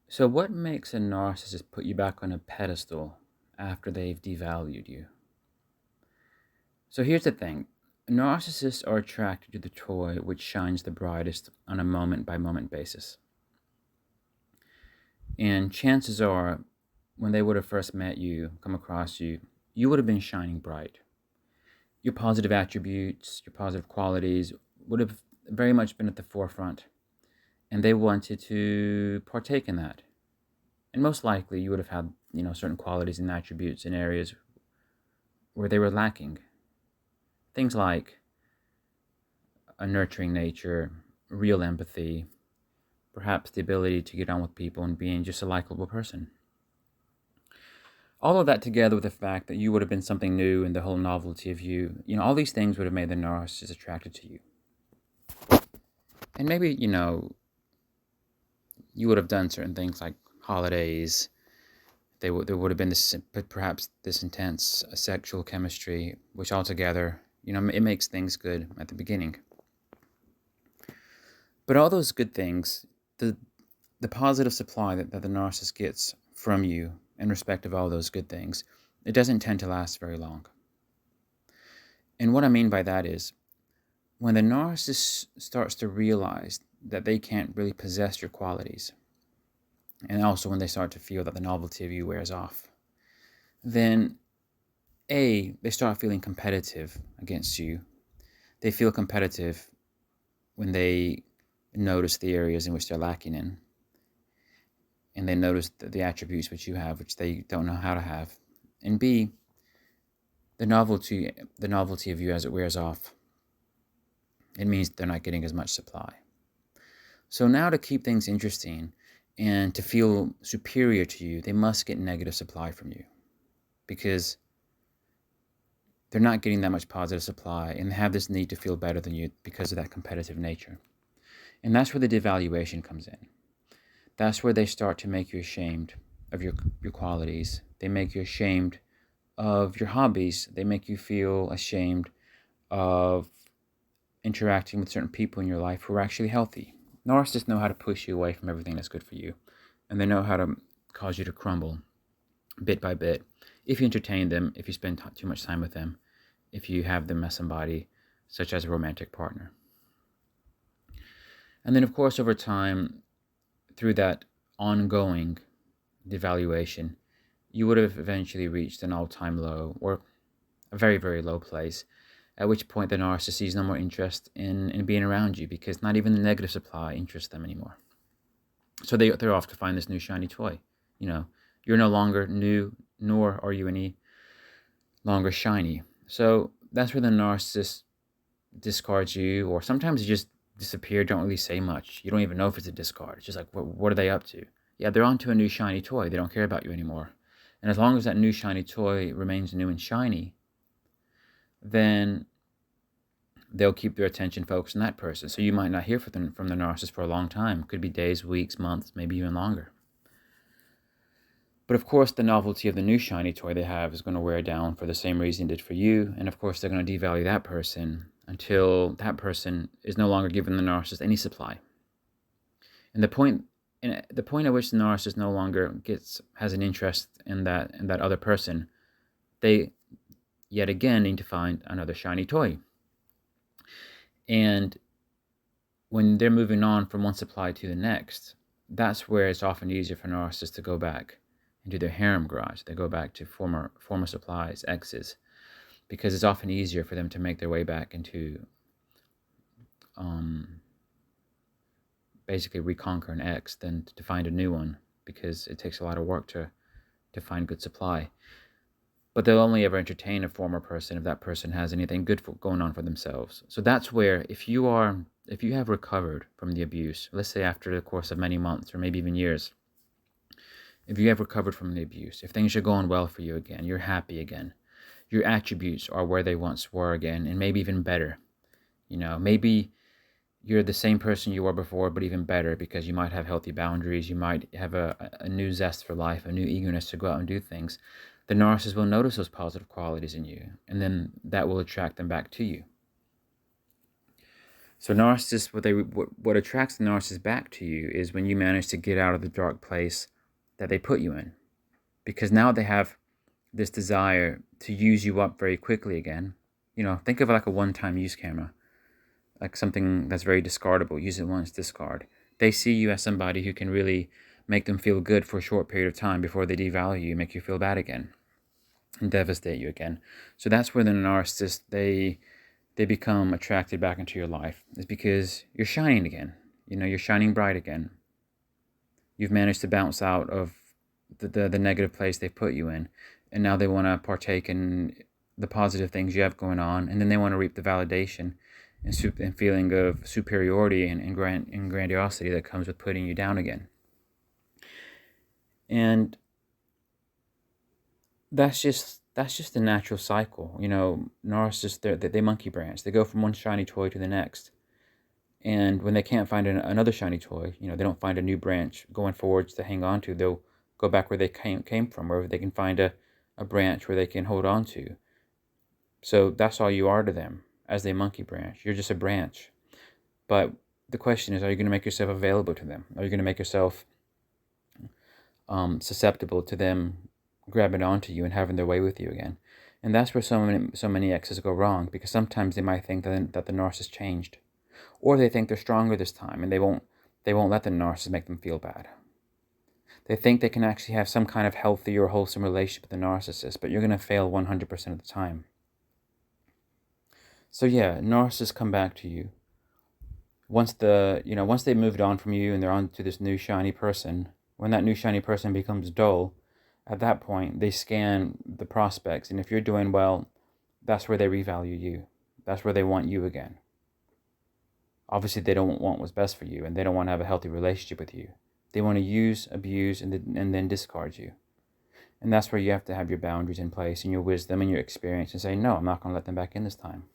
So, what makes a narcissist put you back on a pedestal after they've devalued you? So, here's the thing: narcissists are attracted to the toy which shines the brightest on a moment by moment basis. And chances are, when they would have first met you, come across you, you would have been shining bright. Your positive attributes, your positive qualities would have very much been at the forefront, and they wanted to partake in that. And most likely, you would have had, certain qualities and attributes in areas where they were lacking. Things like a nurturing nature, real empathy, perhaps the ability to get on with people and being just a likable person. All of that together with the fact that you would have been something new and the whole novelty of you, all these things would have made the narcissist attracted to you. And maybe, you would have done certain things like holidays. There would have been this, perhaps this intense sexual chemistry, which altogether, it makes things good at the beginning. But all those good things, the the positive supply that the narcissist gets from you in respect of all those good things, it doesn't tend to last very long. And what I mean by that is when the narcissist starts to realize that they can't really possess your qualities, and also when they start to feel that the novelty of you wears off, then they start feeling competitive against you. They feel competitive when they notice the areas in which they're lacking in, and they notice the attributes which you have, which they don't know how to have. And B, the novelty of you as it wears off. It means they're not getting as much supply. So now to keep things interesting and to feel superior to you, they must get negative supply from you because they're not getting that much positive supply and they have this need to feel better than you because of that competitive nature. And that's where the devaluation comes in. That's where they start to make you ashamed of your qualities. They make you ashamed of your hobbies. They make you feel ashamed of interacting with certain people in your life who are actually healthy. Narcissists know how to push you away from everything that's good for you, and they know how to cause you to crumble bit by bit if you entertain them, if you spend too much time with them, if you have them as somebody such as a romantic partner. And then, of course, over time, through that ongoing devaluation, you would have eventually reached an all-time low or a very, very low place, at which point the narcissist sees no more interest in being around you because not even the negative supply interests them anymore. So they're off to find this new shiny toy. You're no longer new, nor are you any longer shiny. So that's where the narcissist discards you, or sometimes you just disappear, don't really say much. You don't even know if it's a discard. It's just like, what are they up to? Yeah, they're onto a new shiny toy. They don't care about you anymore. And as long as that new shiny toy remains new and shiny, then they'll keep their attention focused on that person. So you might not hear from the narcissist for a long time. It could be days, weeks, months, maybe even longer. But of course, the novelty of the new shiny toy they have is going to wear down for the same reason it did for you. And of course, they're going to devalue that person until that person is no longer giving the narcissist any supply. And the point at which the narcissist no longer has an interest in that other person, they yet again need to find another shiny toy. And when they're moving on from one supply to the next, that's where it's often easier for narcissists to go back into their harem garage. They go back to former supplies, exes, because it's often easier for them to make their way back into basically reconquer an ex than to find a new one, because it takes a lot of work to find good supply. But they'll only ever entertain a former person if that person has anything good going on for themselves. So that's where if you have recovered from the abuse, let's say after the course of many months or maybe even years, if you have recovered from the abuse, if things are going well for you again, you're happy again, your attributes are where they once were again, and maybe even better. Maybe you're the same person you were before, but even better, because you might have healthy boundaries, you might have a new zest for life, a new eagerness to go out and do things. The narcissist will notice those positive qualities in you, and then that will attract them back to you. So narcissists, what attracts the narcissist back to you is when you manage to get out of the dark place that they put you in, because now they have this desire to use you up very quickly again. Think of it like a one-time use camera, like something that's very discardable. Use it once, discard. They see you as somebody who can really make them feel good for a short period of time before they devalue you, make you feel bad again, and devastate you again. So that's where the narcissist, they become attracted back into your life, is because you're shining again. You're shining bright again. You've managed to bounce out of the negative place they put you in, and now they want to partake in the positive things you have going on, and then they want to reap the validation and feeling of superiority and grandiosity that comes with putting you down again. And that's just the natural cycle. Narcissists, they monkey branch. They go from one shiny toy to the next. And when they can't find another shiny toy, they don't find a new branch going forwards to hang on to, they'll go back where they came from, wherever they can find a branch where they can hold on to. So that's all you are to them as they monkey branch. You're just a branch. But the question is, are you going to make yourself available to them? Are you going to make yourself susceptible to them grabbing onto you and having their way with you again? And that's where so many exes go wrong, because sometimes they might think that the narcissist changed, or they think they're stronger this time, and they won't let the narcissist make them feel bad. They think they can actually have some kind of healthy or wholesome relationship with the narcissist, but you're going to fail 100% of the time. So yeah, narcissists come back to you once they moved on from you and they're on to this new shiny person. When that new shiny person becomes dull, at that point they scan the prospects, and if you're doing well, that's where they revalue you. That's where they want you again. Obviously, they don't want what's best for you, and they don't want to have a healthy relationship with you. They want to use, abuse, and then discard you. And that's where you have to have your boundaries in place and your wisdom and your experience and say, no, I'm not going to let them back in this time.